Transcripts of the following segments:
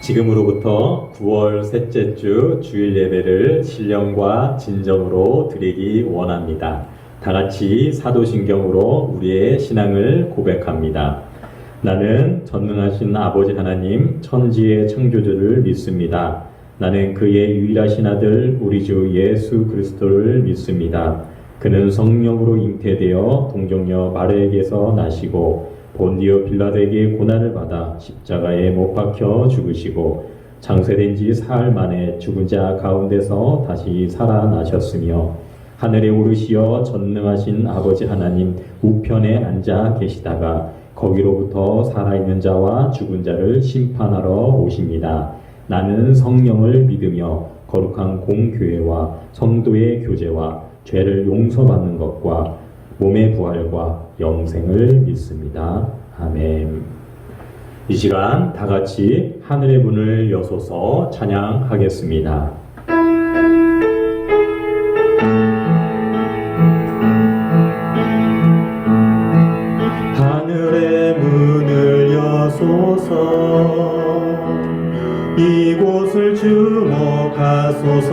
지금으로부터 9월 셋째 주 주일 예배를 신령과 진정으로 드리기 원합니다. 다 같이 사도신경으로 우리의 신앙을 고백합니다. 나는 전능하신 아버지 하나님 천지의 창조주를 믿습니다. 나는 그의 유일하신 아들 우리 주 예수 그리스도를 믿습니다. 그는 성령으로 잉태되어 동정녀 마리아에게서 나시고 본디오 빌라도에게 고난을 받아 십자가에 못 박혀 죽으시고 장세된 지 사흘 만에 죽은 자 가운데서 다시 살아나셨으며 하늘에 오르시어 전능하신 아버지 하나님 우편에 앉아 계시다가 거기로부터 살아있는 자와 죽은 자를 심판하러 오십니다. 나는 성령을 믿으며 거룩한 공교회와 성도의 교제와 죄를 용서받는 것과 몸의 부활과 영생을 믿습니다. 아멘. 이 시간 다 같이 하늘의 문을 여소서 찬양하겠습니다. 하늘의 문을 여소서 이곳을 주목하소서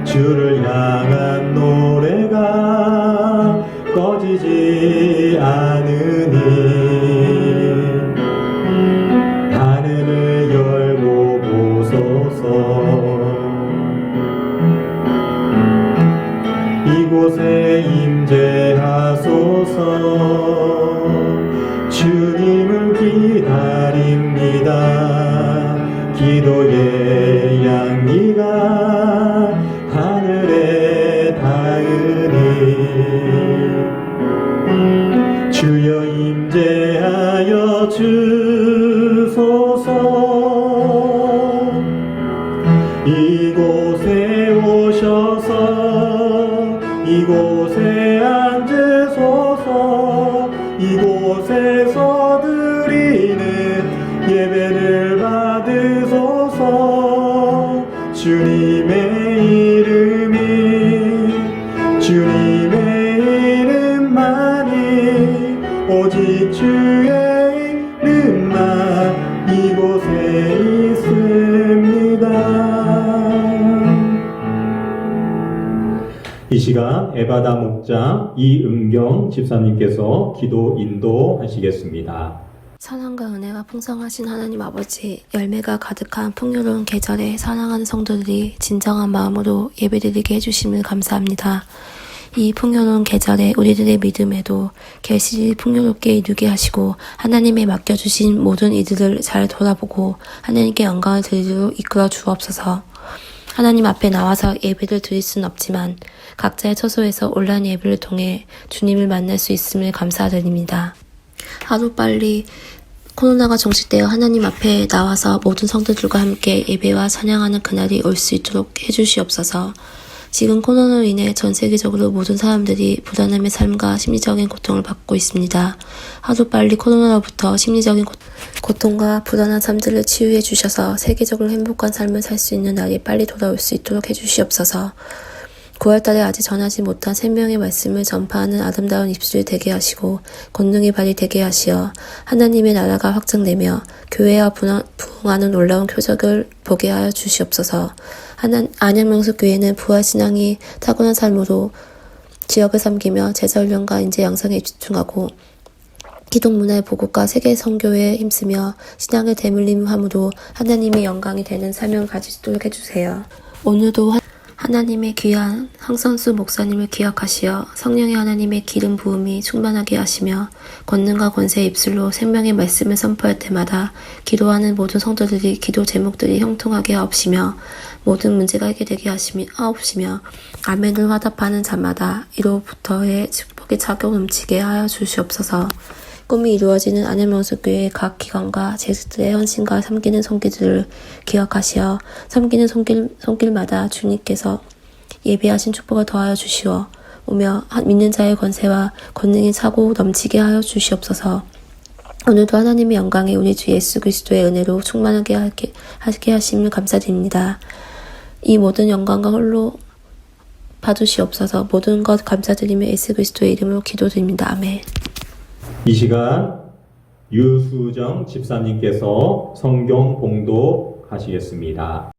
주를 향한 노래가 꺼지지 않으니 하늘을 열고 보소서 이곳에 임재하소서 주님을 기다립니다. 기도의 양기가 하늘에 닿으니 주여 임재하여 주소서 이곳에 오셔서 이곳에 앉으소서 이곳에서 드리는 예배를 받으소서 주님의 이름만이 오직 주의 이름만 이곳에 있습니다. 이 시간 에바다 목자 이은경 집사님께서 기도 인도하시겠습니다. 선함과 은혜가 풍성하신 하나님 아버지, 열매가 가득한 풍요로운 계절에 사랑하는 성도들이 진정한 마음으로 예배드리게 해주심을 감사합니다. 이 풍요로운 계절에 우리들의 믿음에도 결실이 풍요롭게 이루게 하시고 하나님의 맡겨주신 모든 이들을 잘 돌아보고 하나님께 영광을 드리도록 이끌어 주옵소서. 하나님 앞에 나와서 예배를 드릴 수는 없지만 각자의 처소에서 온라인 예배를 통해 주님을 만날 수 있음을 감사드립니다. 하루빨리 코로나가 종식되어 하나님 앞에 나와서 모든 성도들과 함께 예배와 찬양하는 그날이 올 수 있도록 해주시옵소서. 지금 코로나로 인해 전 세계적으로 모든 사람들이 불안함의 삶과 심리적인 고통을 받고 있습니다. 하루빨리 코로나로부터 심리적인 고통과 불안한 삶들을 치유해 주셔서 세계적으로 행복한 삶을 살 수 있는 날이 빨리 돌아올 수 있도록 해주시옵소서. 9월달에 아직 전하지 못한 생명의 말씀을 전파하는 아름다운 입술이 되게 하시고 권능의 발이 되게 하시어 하나님의 나라가 확장되며 교회와 부흥하는 놀라운 표적을 보게 하여 주시옵소서. 안양명석교회는 부활신앙이 타고난 삶으로 지역을 섬기며 제자훈련과 인재 양성에 집중하고 기독문화의 보급과 세계 선교에 힘쓰며 신앙을 대물림함으로 하나님의 영광이 되는 사명을 가지도록 해주세요. 오늘도 하나님의 귀한 황선수 목사님을 기억하시어 성령의 하나님의 기름 부음이 충만하게 하시며 권능과 권세의 입술로 생명의 말씀을 선포할 때마다 기도하는 모든 성도들이 기도 제목들이 형통하게 하옵시며 모든 문제가 해결되게 하옵시며 아멘을 화답하는 자마다 이로부터의 축복의 차격 넘치게 하여 주시옵소서. 꿈이 이루어지는 안양명석교회의 각 기관과 제수들의 헌신과 섬기는 손길들을 기억하시어 섬기는 손길마다 주님께서 예배하신 축복을 더하여 주시어 오며 믿는 자의 권세와 권능이 차고 넘치게 하여 주시옵소서. 오늘도 하나님의 영광이 우리 주 예수 그리스도의 은혜로 충만하게 하게 하심을 감사드립니다. 이 모든 영광과 홀로 받으시옵소서. 모든 것 감사드리며 예수 그리스도의 이름으로 기도드립니다. 아멘. 이 시간 유수정 집사님께서 성경 봉독하시겠습니다.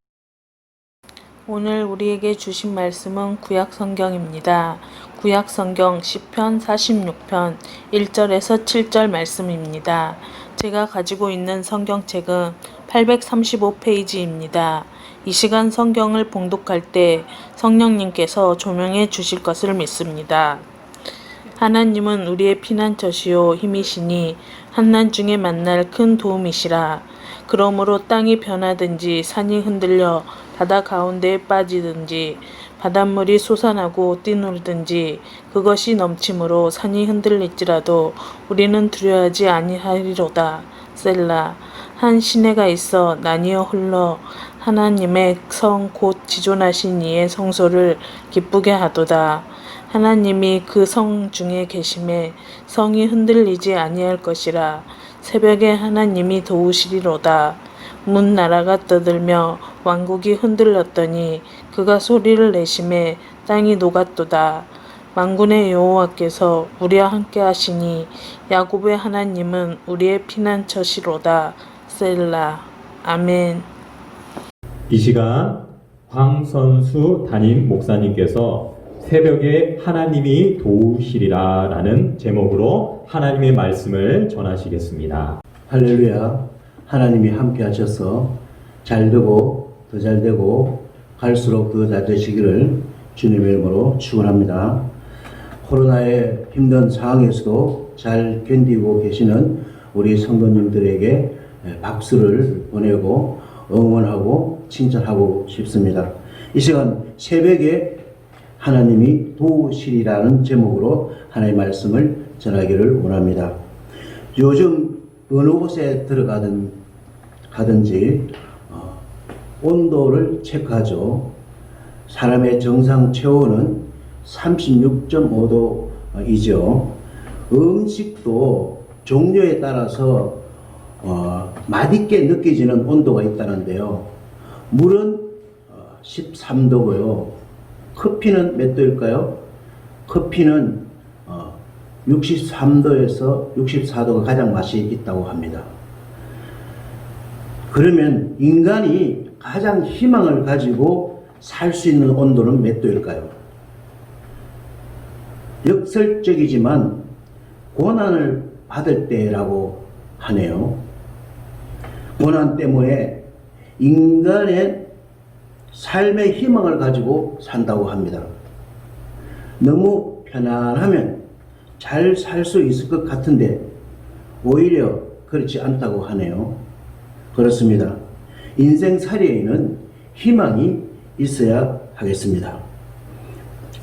오늘 우리에게 주신 말씀은 구약 성경입니다. 구약 성경 시편 46편 1절에서 7절 말씀입니다. 제가 가지고 있는 성경책은 835페이지입니다. 이 시간 성경을 봉독할 때 성령님께서 조명해 주실 것을 믿습니다. 하나님은 우리의 피난처시요 힘이시니 환난 중에 만날 큰 도움이시라. 그러므로 땅이 변하든지 산이 흔들려 바다 가운데에 빠지든지 바닷물이 솟아나고 뛰놀든지 그것이 넘침으로 산이 흔들릴지라도 우리는 두려워하지 아니하리로다. 셀라. 한 시내가 있어 나뉘어 흘러 하나님의 성 곧 지존하신 이의 성소를 기쁘게 하도다. 하나님이 그 성 중에 계심에 성이 흔들리지 아니할 것이라. 새벽에 하나님이 도우시리로다. 문 나라가 떠들며 왕국이 흔들렸더니 그가 소리를 내심에 땅이 녹았도다. 만군의 여호와께서 우리와 함께 하시니 야곱의 하나님은 우리의 피난처시로다. 셀라. 아멘. 이 시간 황선수 담임 목사님께서 새벽에 하나님이 도우시리라 라는 제목으로 하나님의 말씀을 전하시겠습니다. 할렐루야. 하나님이 함께 하셔서 잘되고 더 잘되고 갈수록 더 잘되시기를 주님의 이름으로 축원합니다. 코로나의 힘든 상황에서도 잘 견디고 계시는 우리 성도님들에게 박수를 보내고 응원하고 칭찬하고 싶습니다. 이 시간 새벽에 하나님이 도우시리라는 제목으로 하나님의 말씀을 전하기를 원합니다. 요즘 어느 곳에 가든지 온도를 체크하죠. 사람의 정상 체온은 36.5도이죠. 음식도 종류에 따라서 맛있게 느껴지는 온도가 있다는데요. 물은 13도고요. 커피는 몇 도일까요? 커피는 63도에서 64도가 가장 맛이 있다고 합니다. 그러면 인간이 가장 희망을 가지고 살 수 있는 온도는 몇 도일까요? 역설적이지만 고난을 받을 때라고 하네요. 고난 때문에 인간의 삶의 희망을 가지고 산다고 합니다. 너무 편안하면 잘 살 수 있을 것 같은데 오히려 그렇지 않다고 하네요. 그렇습니다. 인생살이에는 희망이 있어야 하겠습니다.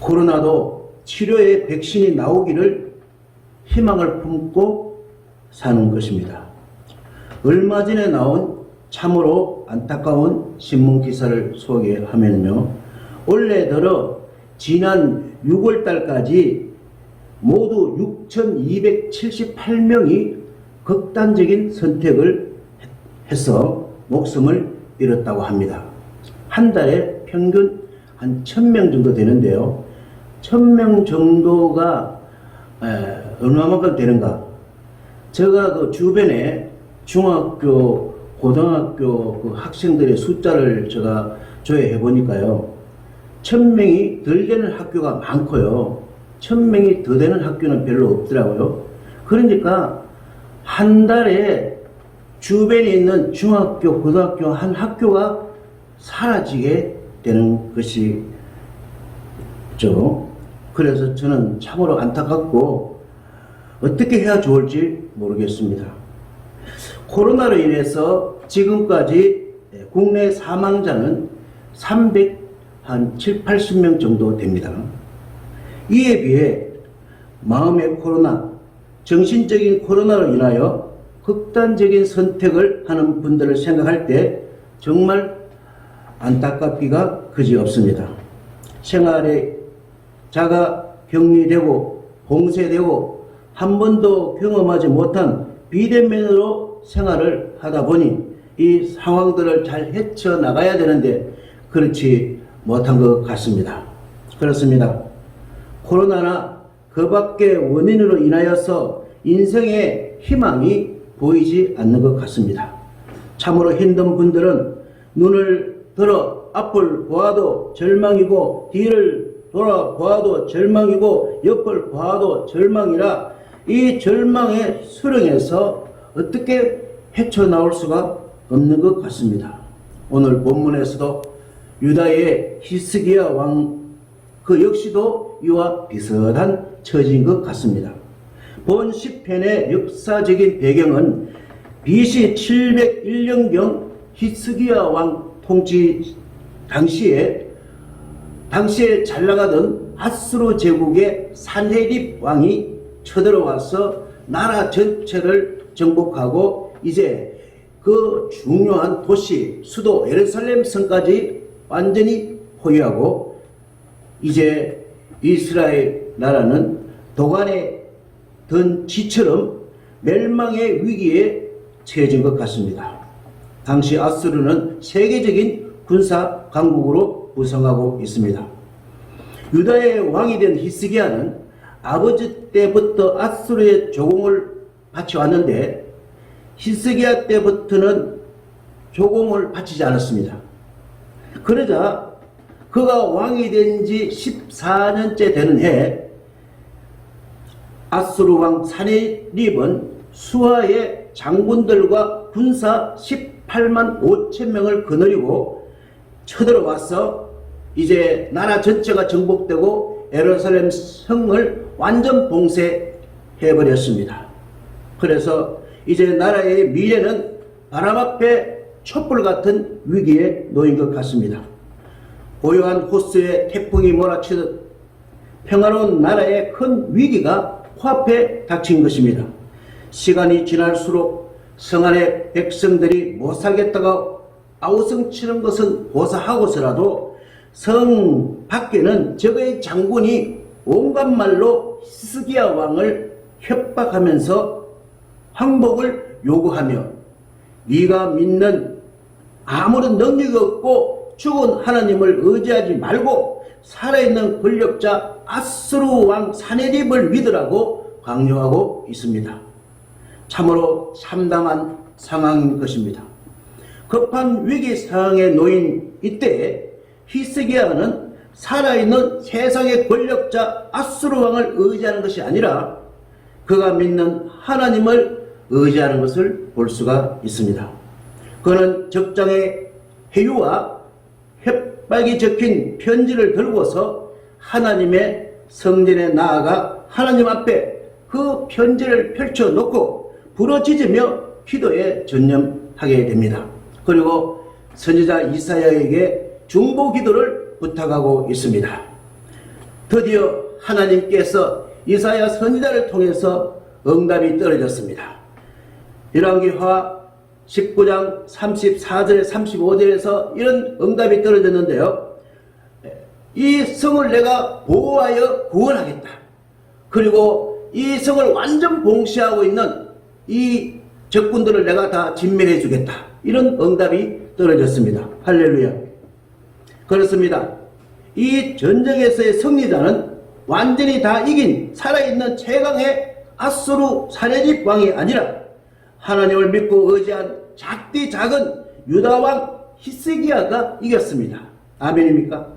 코로나도 치료의 백신이 나오기를 희망을 품고 사는 것입니다. 얼마 전에 나온 참으로 안타까운 신문 기사를 소개하면요. 올해 들어 지난 6월 달까지 모두 6,278명이 극단적인 선택을 해서 목숨을 잃었다고 합니다. 한 달에 평균 한 1,000명 정도 되는데요. 1,000명 정도가 얼마만큼 되는가? 제가 그 주변에 중학교, 고등학교 그 학생들의 숫자를 제가 조회해 보니까요. 1,000명이 덜 되는 학교가 많고요. 1,000명이 더 되는 학교는 별로 없더라고요. 그러니까 한 달에 주변에 있는 중학교, 고등학교 한 학교가 사라지게 되는 것이죠. 그래서 저는 참으로 안타깝고 어떻게 해야 좋을지 모르겠습니다. 코로나로 인해서 지금까지 국내 사망자는 380명 정도 됩니다. 이에 비해 마음의 코로나, 정신적인 코로나로 인하여 극단적인 선택을 하는 분들을 생각할 때 정말 안타깝기가 그지없습니다. 생활에 자가 격리되고 봉쇄되고 한 번도 경험하지 못한 비대면으로 생활을 하다 보니 이 상황들을 잘 헤쳐나가야 되는데 그렇지 못한 것 같습니다. 그렇습니다. 코로나나 그 밖의 원인으로 인하여서 인생의 희망이 보이지 않는 것 같습니다. 참으로 힘든 분들은 눈을 들어 앞을 보아도 절망이고 뒤를 돌아보아도 절망이고 옆을 보아도 절망이라 이 절망의 수렁에서 어떻게 헤쳐나올 수가 없는 것 같습니다. 오늘 본문에서도 유다의 히스기야 왕 그 역시도 이와 비슷한 처지인 것 같습니다. 본 시편의 역사적인 배경은 BC 701년경 히스기야 왕 통치 당시에 잘 나가던 아수르 제국의 산헤립 왕이 쳐들어와서 나라 전체를 정복하고 이제 그 중요한 도시 수도 예루살렘 성까지 완전히 포위하고 이제 이스라엘 나라는 도간에 든 쥐처럼 멸망의 위기에 처해진 것 같습니다. 당시 아수르는 세계적인 군사 강국으로 부상하고 있습니다. 유다의 왕이 된 히스기야는 아버지 때부터 아수르의 조공을 바쳐왔는데 히스기야 때부터는 조공을 바치지 않았습니다. 그러자 그가 왕이 된 지 14년째 되는 해 아수르 왕 산헤립은 수하의 장군들과 군사 18만 5천 명을 거느리고 쳐들어와서 이제 나라 전체가 정복되고 예루살렘 성을 완전 봉쇄해버렸습니다. 그래서 이제 나라의 미래는 바람 앞에 촛불 같은 위기에 놓인 것 같습니다. 고요한 호수에 태풍이 몰아치듯 평화로운 나라의 큰 위기가 코앞에 닥친 것입니다. 시간이 지날수록 성 안의 백성들이 못 살겠다고 아우성치는 것은 고사하고서라도 성 밖에는 적의 장군이 온갖 말로 히스기야 왕을 협박하면서 항복을 요구하며 네가 믿는 아무런 능력이 없고 죽은 하나님을 의지하지 말고 살아있는 권력자 아수르 왕 산헤립을 믿으라고 강요하고 있습니다. 참으로 참담한 상황인 것입니다. 급한 위기 상황에 놓인 이때 히스기야는 살아있는 세상의 권력자 아수르 왕을 의지하는 것이 아니라 그가 믿는 하나님을 의지하는 것을 볼 수가 있습니다. 그는 적장의 해유와 협박이 적힌 편지를 들고서 하나님의 성전에 나아가 하나님 앞에 그 편지를 펼쳐놓고 부르짖으며 기도에 전념하게 됩니다. 그리고 선지자 이사야에게 중보 기도를 부탁하고 있습니다. 드디어 하나님께서 이사야 선지자를 통해서 응답이 떨어졌습니다. 열왕기하 19장 34절 35절에서 이런 응답이 떨어졌는데요. 이 성을 내가 보호하여 구원하겠다. 그리고 이 성을 완전 봉쇄하고 있는 이 적군들을 내가 다 진멸해 주겠다. 이런 응답이 떨어졌습니다. 할렐루야. 그렇습니다. 이 전쟁에서의 승리자는 완전히 다 이긴 살아있는 최강의 아수르 산헤립 왕이 아니라 하나님을 믿고 의지한 작디 작은 유다왕 히스기야가 이겼습니다. 아멘입니까?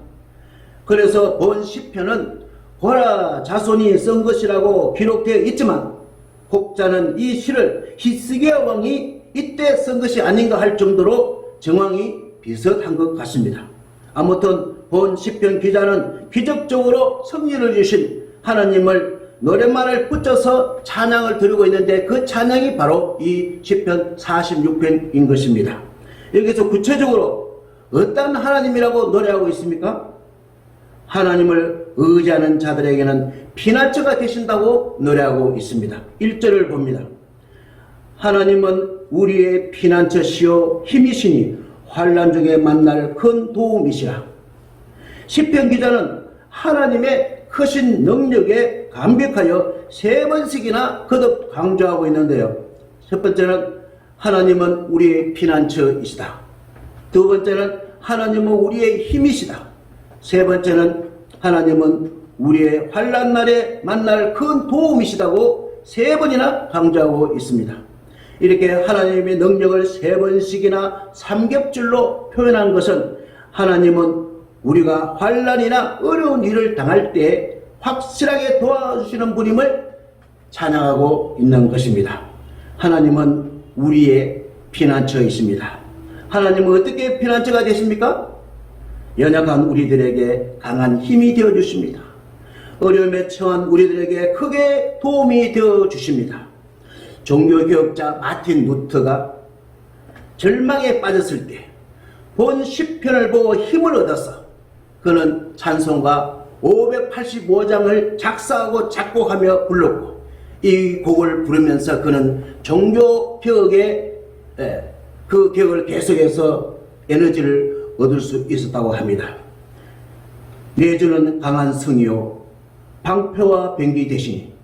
그래서 본 시편은 고라 자손이 쓴 것이라고 기록되어 있지만 혹자는 이 시를 히스기야 왕이 이때 쓴 것이 아닌가 할 정도로 정황이 비슷한 것 같습니다. 아무튼 본 시편 기자는 기적적으로 승리를 주신 하나님을 노랫말을 붙여서 찬양을 드리고 있는데 그 찬양이 바로 이 시편 46편인 것입니다. 여기서 구체적으로 어떤 하나님이라고 노래하고 있습니까? 하나님을 의지하는 자들에게는 피난처가 되신다고 노래하고 있습니다. 1절을 봅니다. 하나님은 우리의 피난처시요 힘이시니 환난 중에 만날 큰 도움이시라. 시편 기자는 하나님의 크신 능력에 감격하여 3번씩이나 거듭 강조하고 있는데요. 첫 번째는 하나님은 우리의 피난처이시다. 두 번째는 하나님은 우리의 힘이시다. 세 번째는 하나님은 우리의 환난 날에 만날 큰 도움이시다고 3번이나 강조하고 있습니다. 이렇게 하나님의 능력을 3번씩이나 삼겹줄로 표현한 것은 하나님은 우리가 환난이나 어려운 일을 당할 때 확실하게 도와주시는 분임을 찬양하고 있는 것입니다. 하나님은 우리의 피난처이십니다. 하나님은 어떻게 피난처가 되십니까? 연약한 우리들에게 강한 힘이 되어 주십니다. 어려움에 처한 우리들에게 크게 도움이 되어 주십니다. 종교개혁자 마틴 루터가 절망에 빠졌을 때 본 시편을 보고 힘을 얻어서 그는 찬송가 585장을 작사하고 작곡하며 불렀고, 이 곡을 부르면서 그는 종교개혁의 그 개혁을 계속해서 에너지를 얻을 수 있었다고 합니다. 내 주는 강한 성이요 방패와 병기 되시니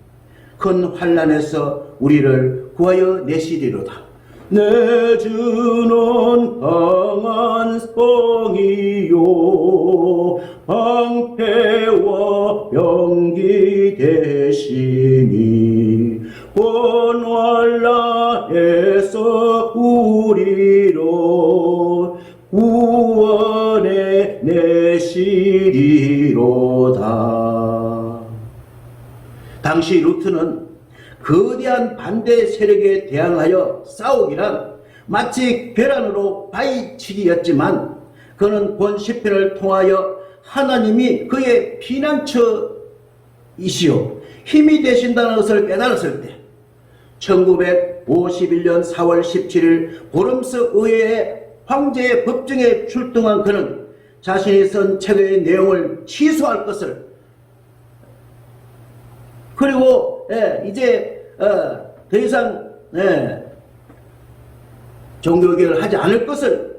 큰 환난에서 우리를 구하여 내시리로다. 내 주는 강한 성이요 방패와 병기 되시니 온 환난에서 우리로 구원해 내시리로다. 당시 루트는 거대한 반대 세력에 대항하여 싸우기란 마치 계란으로 바위치기였지만, 그는 본 시편을 통하여 하나님이 그의 피난처이시오 힘이 되신다는 것을 깨달았을 때 1951년 4월 17일 보름스 의회의 황제의 법정에 출동한 그는 자신이 쓴 책의 내용을 취소할 것을, 그리고 이제 더 이상 종교개혁을 하지 않을 것을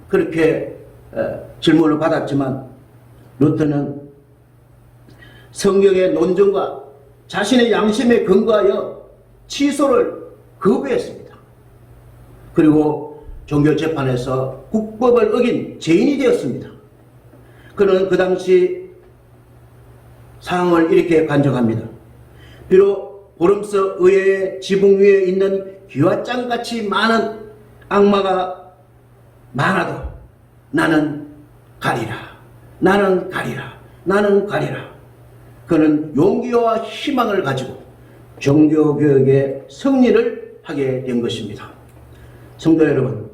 그렇게 질문을 받았지만, 루터는 성경의 논증과 자신의 양심에 근거하여 취소를 거부했습니다. 그리고 종교재판에서 국법을 어긴 죄인이 되었습니다. 그는 그 당시 상황을 이렇게 간증합니다. 비록 보름스 의회의 지붕 위에 있는 기와장같이 많은 악마가 많아도 나는 가리라, 나는 가리라, 나는 가리라. 그는 용기와 희망을 가지고 종교개혁의 승리를 하게 된 것입니다. 성도 여러분,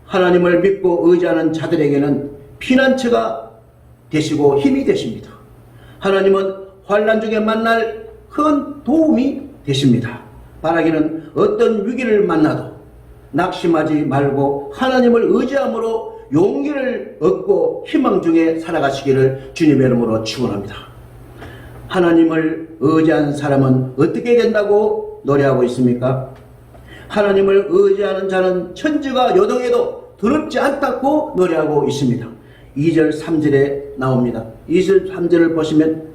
하나님을 믿고 의지하는 자들에게는 피난처가 되시고 힘이 되십니다. 하나님은 환난 중에 만날 큰 도움이 되십니다. 바라기는 어떤 위기를 만나도 낙심하지 말고 하나님을 의지함으로 용기를 얻고 희망 중에 살아가시기를 주님의 이름으로 축원합니다. 하나님을 의지한 사람은 어떻게 된다고 노래하고 있습니까? 하나님을 의지하는 자는 천지가 요동해도 두렵지 않다고 노래하고 있습니다. 2절 3절에 나옵니다. 2절 3절을 보시면,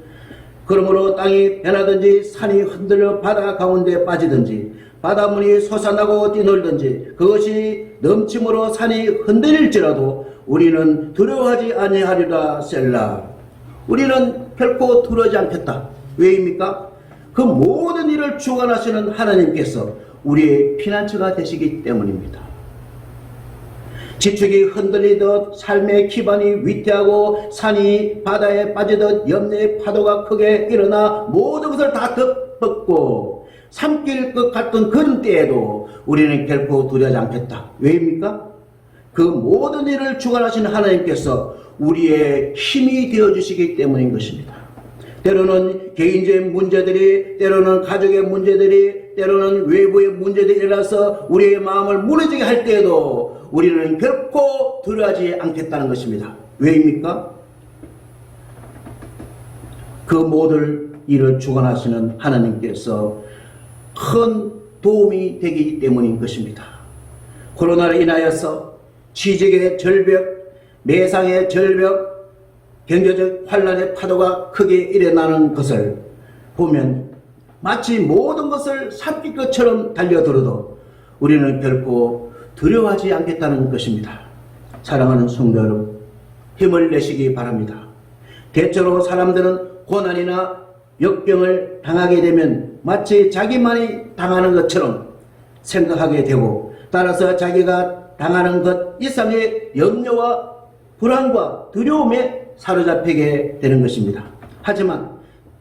그러므로 땅이 변하든지 산이 흔들려 바다 가운데 빠지든지 바다물이 솟아나고 뛰놀든지 그것이 넘침으로 산이 흔들릴지라도 우리는 두려워하지 아니하리라. 셀라. 우리는 결코 두려워하지 않겠다. 왜입니까? 그 모든 일을 주관하시는 하나님께서 우리의 피난처가 되시기 때문입니다. 지축이 흔들리듯 삶의 기반이 위태하고 산이 바다에 빠지듯 염려의 파도가 크게 일어나 모든 것을 다 덮었고 삼킬 것 같던 그런 때에도 우리는 결코 두려워하지 않겠다. 왜입니까? 그 모든 일을 주관하시는 하나님께서 우리의 힘이 되어주시기 때문인 것입니다. 때로는 개인적인 문제들이, 때로는 가족의 문제들이, 때로는 외부의 문제들이 일어나서 우리의 마음을 무너지게 할 때에도 우리는 결코 두려워하지 않겠다는 것입니다. 왜입니까? 그 모든 일을 주관하시는 하나님께서 큰 도움이 되기 때문인 것입니다. 코로나로 인하여서 취직의 절벽, 매상의 절벽, 경제적 환란의 파도가 크게 일어나는 것을 보면 마치 모든 것을 삼킬 것처럼 달려들어도 우리는 결코 두려워하지 않겠다는 것입니다. 사랑하는 성도 여러분, 힘을 내시기 바랍니다. 대체로 사람들은 고난이나 역병을 당하게 되면 마치 자기만이 당하는 것처럼 생각하게 되고 따라서 자기가 당하는 것 이상의 염려와 불안과 두려움에 사로잡히게 되는 것입니다. 하지만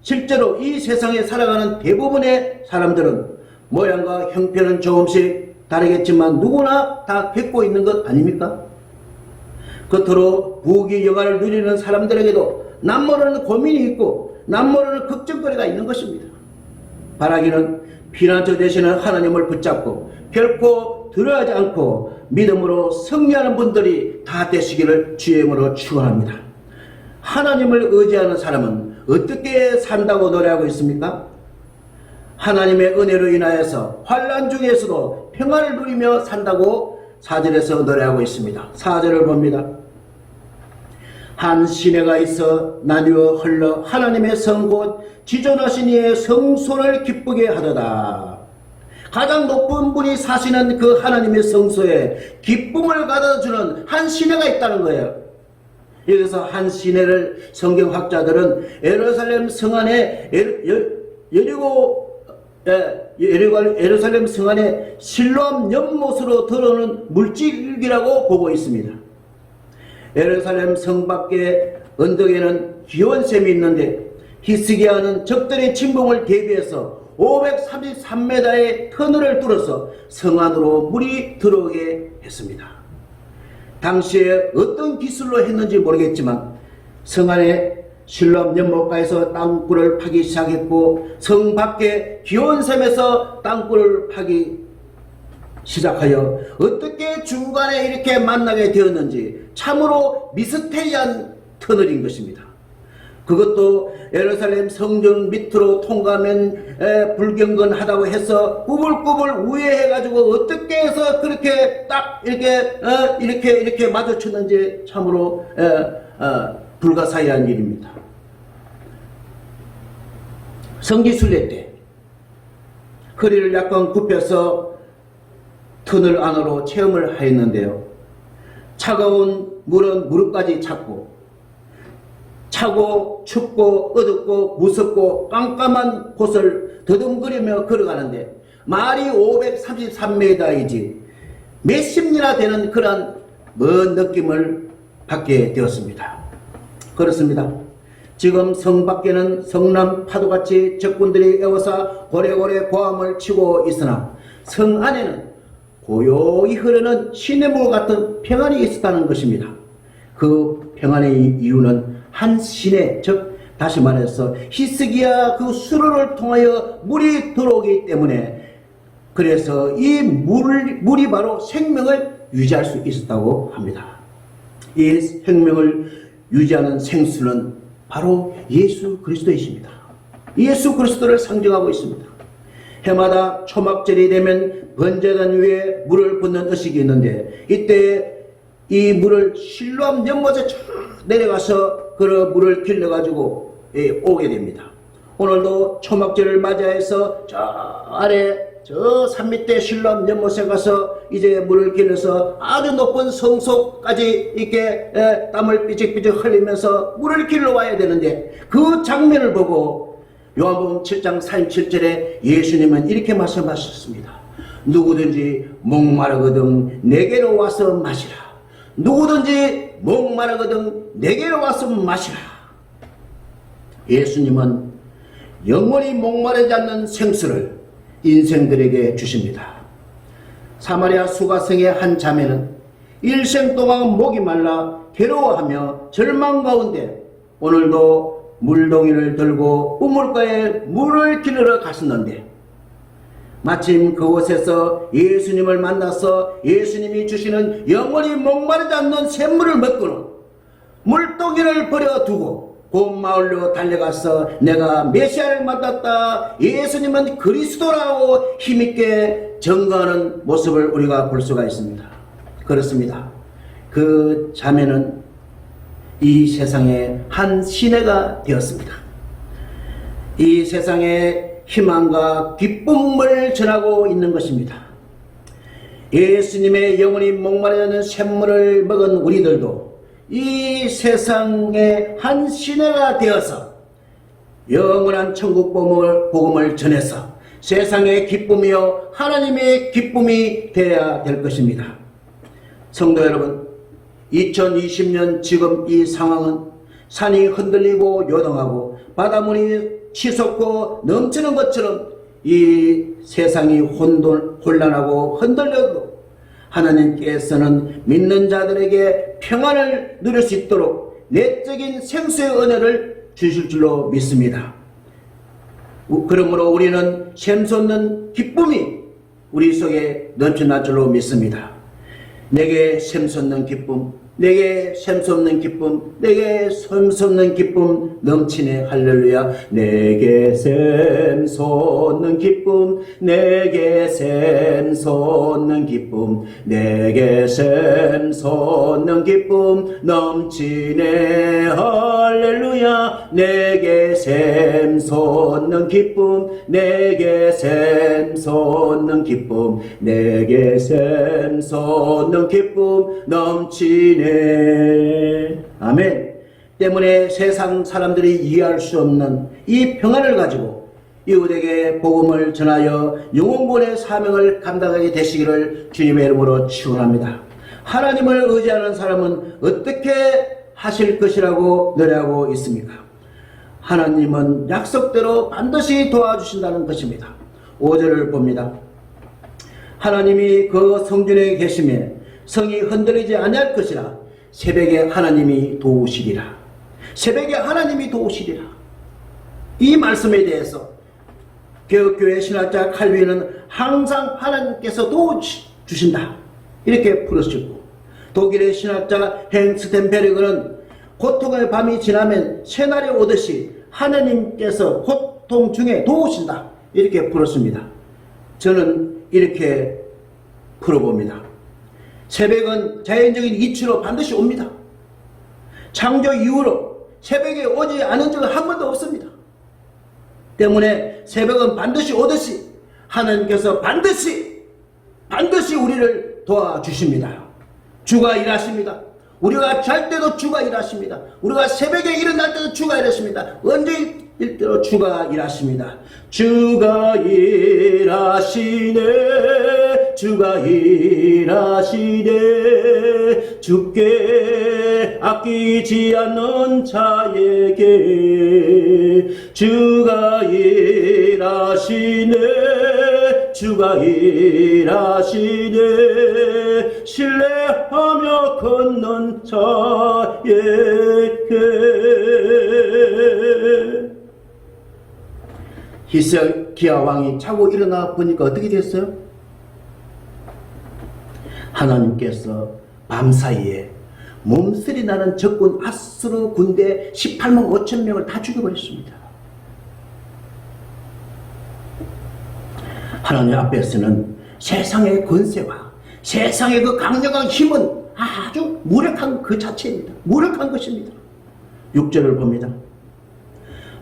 실제로 이 세상에 살아가는 대부분의 사람들은 모양과 형편은 조금씩 다르겠지만 누구나 다 겪고 있는 것 아닙니까? 겉으로 부귀 영화를 누리는 사람들에게도 남모르는 고민이 있고 남모르는 걱정거리가 있는 것입니다. 바라기는 피난처 되시는 하나님을 붙잡고 결코 두려워하지 않고 믿음으로 승리하는 분들이 다 되시기를 주의 이름으로 축원합니다. 하나님을 의지하는 사람은 어떻게 산다고 노래하고 있습니까? 하나님의 은혜로 인하여서 환난 중에서도 평안을 누리며 산다고 4절에서 노래하고 있습니다. 4절을 봅니다. 한 시내가 있어 나뉘어 흘러 하나님의 성 곧 지존하신 이의 성소를 기쁘게 하도다. 가장 높은 분이 사시는 그 하나님의 성소에 기쁨을 가져주는 한 시내가 있다는 거예요. 여기서 한 시내를 성경학자들은 예루살렘 성 안에 예루살렘 성 안에 실로암 연못으로 들어오는 물질이라고 보고 있습니다. 예루살렘 성 밖에 언덕에는 기온샘이 있는데 히스기야는 적들의 침공을 대비해서 533m의 터널을 뚫어서 성 안으로 물이 들어오게 했습니다. 당시에 어떤 기술로 했는지 모르겠지만 성 안에 실로암 연못가에서 땅굴을 파기 시작했고 성 밖에 기온샘에서 땅굴을 파기 시작하여 어떻게 중간에 이렇게 만나게 되었는지 참으로 미스테리한 터널인 것입니다. 그것도 예루살렘 성전 밑으로 통과하면 불경건하다고 해서 꾸불꾸불 우회해가지고 어떻게 해서 그렇게 딱 이렇게 마주쳤는지 참으로 불가사의한 일입니다. 성지순례 때 허리를 약간 굽혀서 터널 안으로 체험을 하였는데요. 차가운 물은 무릎까지 찼고 차고 춥고 어둡고 무섭고 깜깜한 곳을 더듬거리며 걸어가는데 말이 533m이지 몇십 리나 되는 그런 먼 느낌을 받게 되었습니다. 그렇습니다. 지금 성 밖에는 성남 파도같이 적군들이 에워싸 고래고래 고함을 치고 있으나 성 안에는 고요히 흐르는 시냇물 같은 평안이 있었다는 것입니다. 그 평안의 이유는 한 시내, 즉 다시 말해서 히스기야 그 수로를 통하여 물이 들어오기 때문에 그래서 이 물이 바로 생명을 유지할 수 있었다고 합니다. 이 생명을 유지하는 생수는 바로 예수 그리스도이십니다. 예수 그리스도를 상징하고 있습니다. 해마다 초막절이 되면 번제단 위에 물을 붓는 의식이 있는데 이때 이 물을 실로암 연못에 쫙 내려가서 그 물을 길러가지고 오게 됩니다. 오늘도 초막절을 맞이해서 저 아래 저 산 밑에 실로암 연못에 가서 이제 물을 길러서 아주 높은 성소까지 이렇게 땀을 삐직삐직 흘리면서 물을 길러와야 되는데 그 장면을 보고 요한복음 7장 47절에 예수님은 이렇게 말씀하셨습니다. 누구든지 목마르거든 내게로 와서 마시라. 누구든지 목마르거든 내게로 와서 마시라. 예수님은 영원히 목마르지 않는 생수를 인생들에게 주십니다. 사마리아 수가성의 한 자매는 일생 동안 목이 말라 괴로워하며 절망 가운데 오늘도 물동이를 들고 우물가에 물을 길러 갔었는데 마침 그곳에서 예수님을 만나서 예수님이 주시는 영원히 목마르지 않는 샘물을 먹고는 물동이를 버려두고 본 마을로 달려가서 내가 메시아를 만났다. 예수님은 그리스도라고 힘있게 증거하는 모습을 우리가 볼 수가 있습니다. 그렇습니다. 그 자매는 이 세상의 한 시내가 되었습니다. 이 세상에 희망과 기쁨을 전하고 있는 것입니다. 예수님의 영원히 목마르지 않는 샘물을 먹은 우리들도 이 세상의 한 시내가 되어서 영원한 천국 복음을 전해서 세상의 기쁨이요 하나님의 기쁨이 되어야 될 것입니다. 성도 여러분, 2020년 지금 이 상황은 산이 흔들리고 요동하고 바닷물이 치솟고 넘치는 것처럼 이 세상이 혼란하고 흔들려도 하나님께서는 믿는 자들에게 평안을 누릴 수 있도록 내적인 생수의 은혜를 주실 줄로 믿습니다. 그러므로 우리는 샘솟는 기쁨이 우리 속에 넘쳐날 줄로 믿습니다. 내게 샘솟는 기쁨, 내게 샘솟는 기쁨, 내게 샘솟는 기쁨 넘치네. 할렐루야. 내게 샘솟는 기쁨, 내게 샘솟는 기쁨, 내게 샘솟는 기쁨 넘치네. 할렐루야. 내게 샘솟는 기쁨, 내게 샘솟는 기쁨, 내게 샘솟는 기쁨 넘치네. 아멘. 때문에 세상 사람들이 이해할 수 없는 이 평안을 가지고 이웃에게 복음을 전하여 영혼구원의 사명을 감당하게 되시기를 주님의 이름으로 축원합니다. 하나님을 의지하는 사람은 어떻게 하실 것이라고 노래하고 있습니까? 하나님은 약속대로 반드시 도와주신다는 것입니다. 5절을 봅니다. 하나님이 그 성전에 계시며 성이 흔들리지 아니할 것이라. 새벽에 하나님이 도우시리라. 새벽에 하나님이 도우시리라. 이 말씀에 대해서 개혁교회 신학자 칼빈은 항상 하나님께서 도와주신다 이렇게 풀어주고, 독일의 신학자 헨 스텐베르그는 고통의 밤이 지나면 새날이 오듯이 하나님께서 고통 중에 도우신다 이렇게 풀었습니다. 저는 이렇게 풀어봅니다. 새벽은 자연적인 이치로 반드시 옵니다. 창조 이후로 새벽에 오지 않은 적은 한 번도 없습니다. 때문에 새벽은 반드시 오듯이 하나님께서 반드시 우리를 도와주십니다. 주가 일하십니다. 우리가 잘 때도 주가 일하십니다. 우리가 새벽에 일어날 때도 주가 일하십니다. 언제일 때도 주가 일하십니다. 주가 일하시네, 주가 일하시네, 주께 아끼지 않는 자에게 주가 일하시네, 주가 일하시네, 신뢰하며 걷는 자에게. 히스기야 왕이 자고 일어나 보니까 어떻게 됐어요? 하나님께서 밤사이에 몸살이 나는 적군 아수르 군대 18만 5천 명을 다 죽여버렸습니다. 하나님 앞에서는 세상의 권세와 세상의 그 강력한 힘은 아주 무력한 그 자체입니다. 무력한 것입니다. 6절을 봅니다.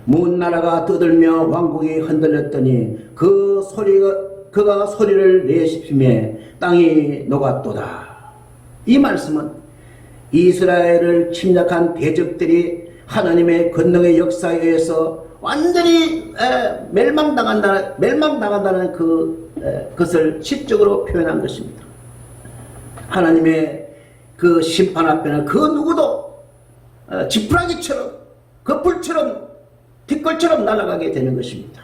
문나라가 떠들며 왕국이 흔들렸더니 그가 소리를 내시며 땅이 녹았도다. 이 말씀은 이스라엘을 침략한 대적들이 하나님의 권능의 역사에 의해서 완전히 멸망당한다는 그것을 시적으로 표현한 것입니다. 하나님의 그 심판 앞에는 그 누구도 지푸라기처럼 그 불처럼 뒷걸처럼 날아가게 되는 것입니다.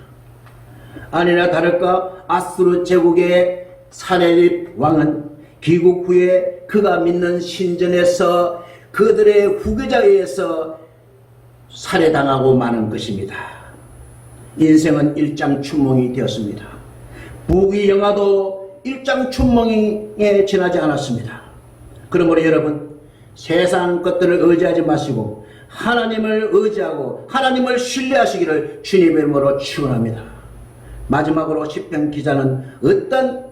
아니나 다를까 아수르 제국의 사네립 왕은 귀국 후에 그가 믿는 신전에서 그들의 후계자에 의해서 살해당하고 마는 것입니다. 인생은 일장춘몽이 되었습니다. 부귀영화도 일장춘몽에 지나지 않았습니다. 그러므로 여러분, 세상 것들을 의지하지 마시고 하나님을 의지하고 하나님을 신뢰하시기를 주님의 이름으로 축원합니다. 마지막으로 시편 기자는 어떤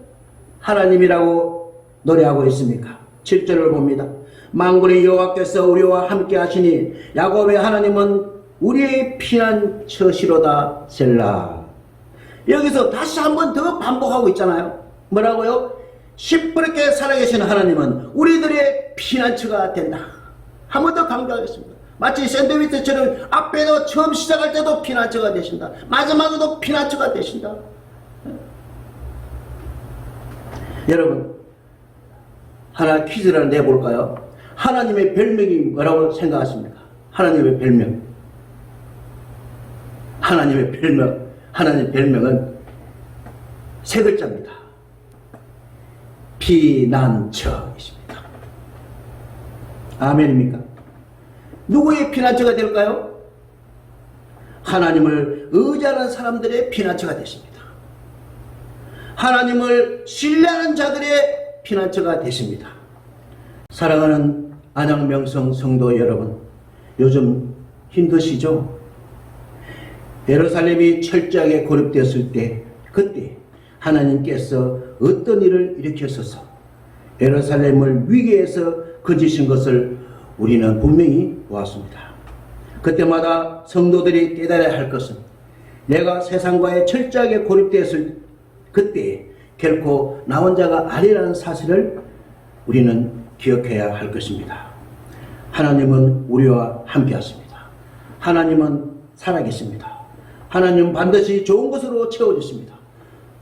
하나님이라고 노래하고 있습니까? 7절을 봅니다. 만군의 여호와께서 우리와 함께 하시니 야곱의 하나님은 우리의 피난처시로다. 셀라. 여기서 다시 한 번 더 반복하고 있잖아요. 뭐라고요? 시퍼렇게 살아계신 하나님은 우리들의 피난처가 된다. 한 번 더 강조하겠습니다. 마치 샌드위치처럼 앞에도 처음 시작할 때도 피난처가 되신다. 마지막에도 피난처가 되신다. 여러분, 하나 퀴즈를 내볼까요? 하나님의 별명이 뭐라고 생각하십니까? 하나님의 별명. 하나님의 별명은 세 글자입니다. 피난처이십니다. 아멘입니까? 누구의 피난처가 될까요? 하나님을 의지하는 사람들의 피난처가 되십니다. 하나님을 신뢰하는 자들의 피난처가 되십니다. 사랑하는 안양명성 성도 여러분, 요즘 힘드시죠? 예루살렘이 철저하게 고립되었을 때, 그때 하나님께서 어떤 일을 일으켰어서 예루살렘을 위기에서 건지신 것을 우리는 분명히 보았습니다. 그때마다 성도들이 깨달아야 할 것은 내가 세상과의 철저하게 고립되었을 그때 결코 나 혼자가 아니라는 사실을 우리는 기억해야 할 것입니다. 하나님은 우리와 함께 하십니다. 하나님은 살아계십니다. 하나님은 반드시 좋은 것으로 채워주십니다.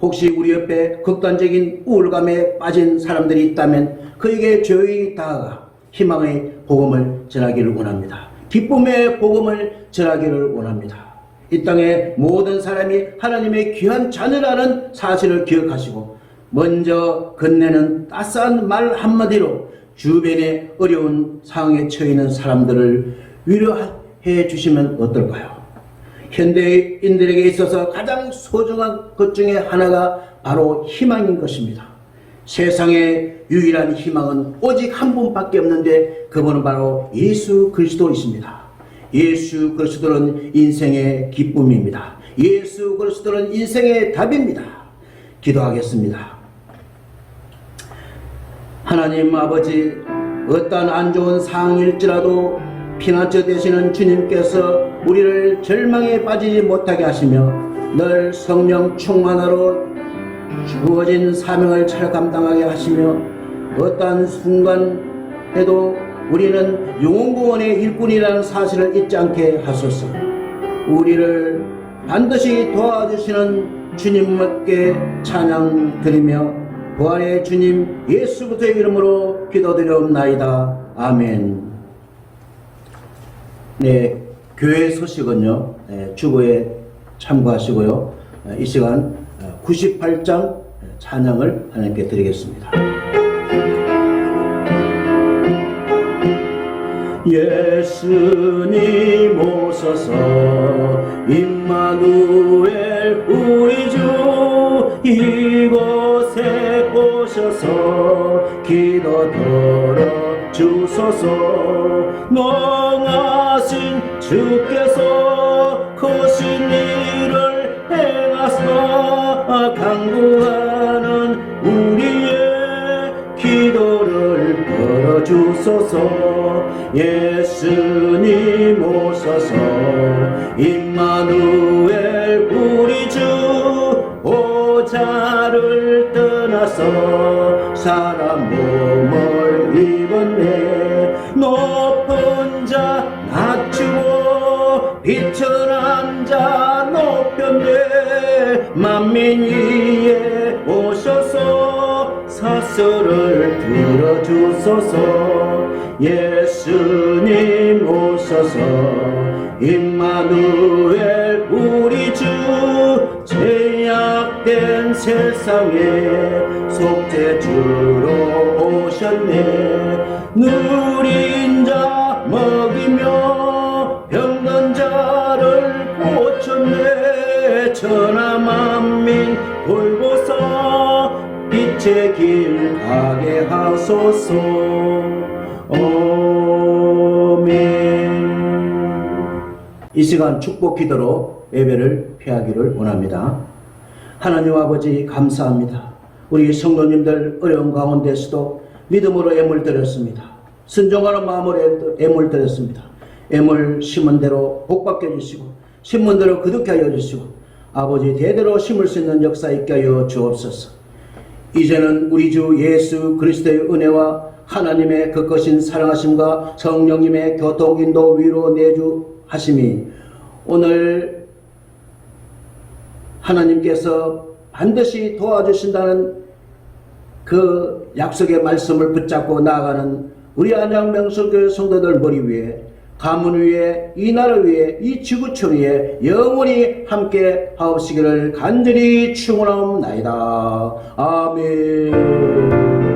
혹시 우리 옆에 극단적인 우울감에 빠진 사람들이 있다면 그에게 조용히 다가가 희망의 복음을 전하기를 원합니다. 기쁨의 복음을 전하기를 원합니다. 이 땅의 모든 사람이 하나님의 귀한 자녀라는 사실을 기억하시고 먼저 건네는 따스한 말 한마디로 주변의 어려운 상황에 처해 있는 사람들을 위로해 주시면 어떨까요? 현대인들에게 있어서 가장 소중한 것 중에 하나가 바로 희망인 것입니다. 세상의 유일한 희망은 오직 한 분밖에 없는데 그분은 바로 예수 그리스도이십니다. 예수 그리스도는 인생의 기쁨입니다. 예수 그리스도는 인생의 답입니다. 기도하겠습니다. 하나님 아버지, 어떠한 안 좋은 상황일지라도 피난처 되시는 주님께서 우리를 절망에 빠지지 못하게 하시며 늘 성령 충만하로 주어진 사명을 잘 감당하게 하시며 어떠한 순간에도 우리는 영혼구원의 일꾼이라는 사실을 잊지 않게 하소서. 우리를 반드시 도와주시는 주님께 찬양 드리며 부활의 주님 예수 그리스도의 이름으로 기도드리옵나이다. 아멘. 네, 교회 소식은요, 주보에 참고하시고요. 이 시간 98장 찬양을 하나님께 드리겠습니다. 예수님 오소서 임마누엘 우리 주 이곳에 오셔서 기도 들어주소서. 농하신 주께서 크신 일을 행하사 간구하는 우리의 기도를 들어주소서. 예수님 오소서 임마누엘 우리 주 오자를 떠나서 사람 몸을 입었네. 높은 자 낮추고 비천한 자 높였네. 만민 위에 오셔서 사슬을 들어주소서. 예수님 오소서 임마누엘 우리 주 죄악된 세상에 속죄주로 오셨네. 누린 자 먹이며 병든 자를 고쳤네. 천하 만민 돌보사 빛의 길 가게 하소서. 아멘. 이 시간 축복 기도로 예배를 피하기를 원합니다. 하나님 아버지 감사합니다. 우리 성도님들 어려운 가운데서도 믿음으로 애물 드렸습니다. 순종하는 마음으로 애물 드렸습니다. 애물 심은 대로 복받게 해주시고 심은 대로 거듭게 하여 주시고 아버지 대대로 심을 수 있는 역사 있게 하여 주옵소서. 이제는 우리 주 예수 그리스도의 은혜와 하나님의 그것인 사랑하심과 성령님의 교통 인도 위로 내주하심이 오늘 하나님께서 반드시 도와주신다는 그 약속의 말씀을 붙잡고 나아가는 우리 안양명성교회 성도들 머리 위에, 가문 위에, 이 나라 위에, 이 지구촌 위에 영원히 함께 하옵시기를 간절히 축원하옵나이다. 아멘.